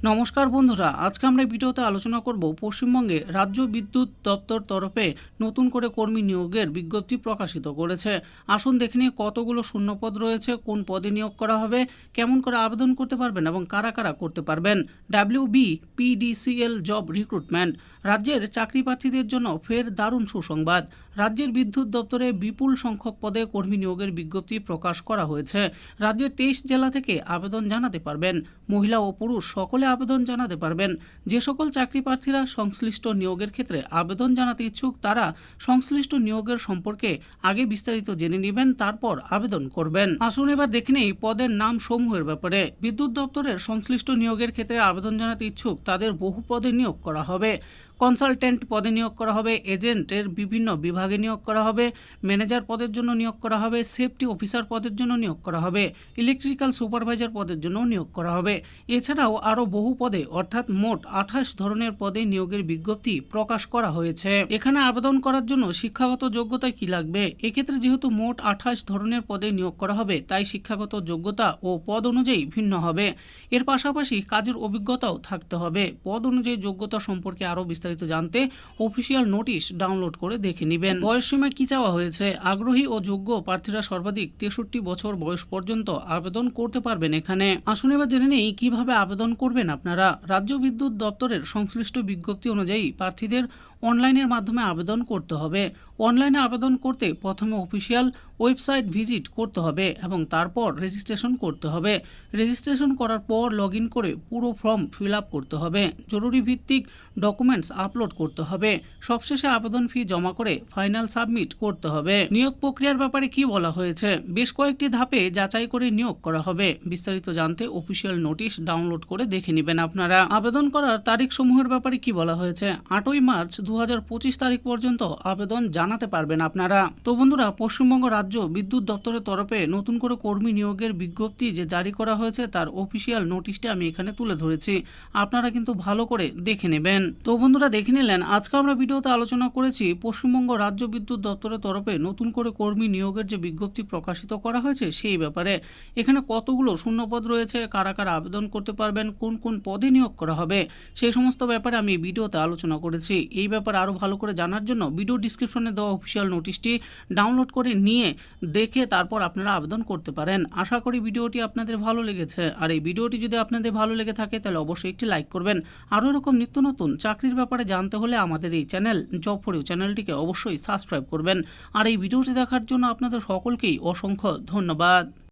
নমস্কার বন্ধুরা, আজকে আমরা এই ভিডিওতে আলোচনা করব পশ্চিমবঙ্গে রাজ্য বিদ্যুৎ দপ্তর তরফে নতুন করে কর্মী নিয়োগের বিজ্ঞপ্তি প্রকাশিত করেছে। আসুন দেখে নিয়ে কতগুলো শূন্যপদ রয়েছে, কোন পদে নিয়োগ করা হবে, কেমন করে আবেদন করতে পারবেন এবং কারা কারা করতে পারবেন। WBPDCL job recruitment. রাজ্যের চাকরি প্রার্থীদের জন্য ফের দারুণ সুসংবাদ। রাজ্যের বিদ্যুৎ দপ্তরে বিপুল সংখ্যক পদে কর্মী নিয়োগের বিজ্ঞপ্তি প্রকাশ করা হয়েছে। রাজ্যের 23 জেলা থেকে আবেদন জানাতে পারবেন। মহিলা ও পুরুষ সকলে আবেদন জানাতে পারবেন। যে সকল চাকরি প্রার্থীরা সংশ্লিষ্ট নিয়োগের ক্ষেত্রে আবেদন জানাতে ইচ্ছুক তারা সংশ্লিষ্ট নিয়োগের সম্পর্কে আগে বিস্তারিত জেনে নেবেন, তারপর আবেদন করবেন। আসুন এবার দেখে নেই পদের নাম সমূহের ব্যাপারে। বিদ্যুৎ দপ্তরের সংশ্লিষ্ট নিয়োগের ক্ষেত্রে আবেদন জানাতে ইচ্ছুক তাদের বহু পদে নিয়োগ করা হবে। কনসালটেন্ট পদে নিয়োগ করা হবে, এজেন্টের বিভিন্ন বিভাগে নিয়োগ করা হবে, ম্যানেজার পদের জন্য নিয়োগ করা হবে, সেফটি অফিসার পদের জন্য নিয়োগ করা হবে, ইলেকট্রিক্যাল সুপারভাইজার পদের জন্য নিয়োগ করা হবে। এছাড়াও আরও বহু পদে অর্থাৎ মোট 28 ধরনের পদে নিয়োগের বিজ্ঞপ্তি প্রকাশ করা হয়েছে। এখানে আবেদন করার জন্য শিক্ষাগত যোগ্যতা কি লাগবে? এক্ষেত্রে যেহেতু মোট 28 ধরনের পদে নিয়োগ করা হবে, তাই শিক্ষাগত যোগ্যতা ও পদ অনুযায়ী ভিন্ন হবে। এর পাশাপাশি কাজের অভিজ্ঞতাও থাকতে হবে। পদ অনুযায়ী যোগ্যতা সম্পর্কে আরও বিস্তারিত জানতে অফিসিয়াল নোটিশ ডাউনলোড করে দেখে নেবেন। বয়সসীমা কি চাওয়া হয়েছে? আগ্রহী ও যোগ্য প্রার্থীরা সর্বাধিক 63 বছর বয়স পর্যন্ত আবেদন করতে পারবেন। এখানে আসুন এবার জেনে নেই কিভাবে আবেদন করবেন আপনারা। রাজ্য বিদ্যুৎ দপ্তরের সংশ্লিষ্ট বিজ্ঞপ্তি অনুযায়ী প্রার্থীদের অনলাইনের মাধ্যমে আবেদন করতে হবে। অনলাইনে আবেদন করতে প্রথমে অফিসিয়াল ওয়েবসাইট ভিজিট করতে হবে এবং তারপর রেজিস্ট্রেশন করতে হবে। রেজিস্ট্রেশন করার পর লগ ইন করে পুরো ফর্ম ফিল আপ করতে হবে। জরুরি ভিত্তিক ডকুমেন্টস আপলোড করতে হবে। সবশেষে আবেদন ফি জমা করে ফাইনাল সাবমিট করতে হবে। নিয়োগ প্রক্রিয়ার ব্যাপারে কি বলা হয়েছে? বেশ কয়েকটি ধাপে যাচাই করে নিয়োগ করা হবে। বিস্তারিত জানতে অফিসিয়াল নোটিশ ডাউনলোড করে দেখে নেবেন আপনারা। আবেদন করার তারিখ সমূহের ব্যাপারে কি বলা হয়েছে? 8ই মার্চ 2025 তারিখ পর্যন্ত আবেদন জানাতে পারবেন আপনারা। তো বন্ধুরা, পশ্চিমবঙ্গ রাজ্য বিদ্যুৎ দপ্তরের তরফে নতুন করে কর্মী নিয়োগের বিজ্ঞপ্তি যে জারি করা হয়েছে তার অফিসিয়াল নোটিশটি আমি এখানে তুলে ধরেছি, আপনারা কিন্তু ভালো করে দেখে নেবেন। তো বন্ধুরা, দেখে নিলেন আজকে আমরা ভিডিওতে আলোচনা করেছি পশ্চিমবঙ্গ রাজ্য বিদ্যুৎ দপ্তরের তরফে নতুন করে কর্মী নিয়োগের যে বিজ্ঞপ্তি প্রকাশিত করা হয়েছে সেই ব্যাপারে। এখানে কতগুলো শূন্যপদ রয়েছে, কারা কারা আবেদন করতে পারবেন, কোন কোন পদে নিয়োগ করা হবে, সেই সমস্ত ব্যাপারে আমি ভিডিওতে আলোচনা করেছি। এই ব্যাপারে আরও ভালো করে জানার জন্য ভিডিও ডিসক্রিপশনে দেওয়া অফিসিয়াল নোটিশটি ডাউনলোড করে নিয়ে দেখে তারপর আপনারা আবেদন করতে পারেন। আশা করি ভিডিওটি আপনাদের ভালো লেগেছে। আর এই ভিডিওটি যদি আপনাদের ভালো লেগে থাকে তাহলে অবশ্যই একটি লাইক করবেন। আরও এরকম নিত্য নতুন চাকরির ব্যাপারে জানতে হলে আমাদের এই চ্যানেল জব ফর ইউ চ্যানেলটিকে অবশ্যই সাবস্ক্রাইব করবেন। আর এই ভিডিওটি দেখার জন্য আপনাদের সকলকেই অসংখ্য ধন্যবাদ।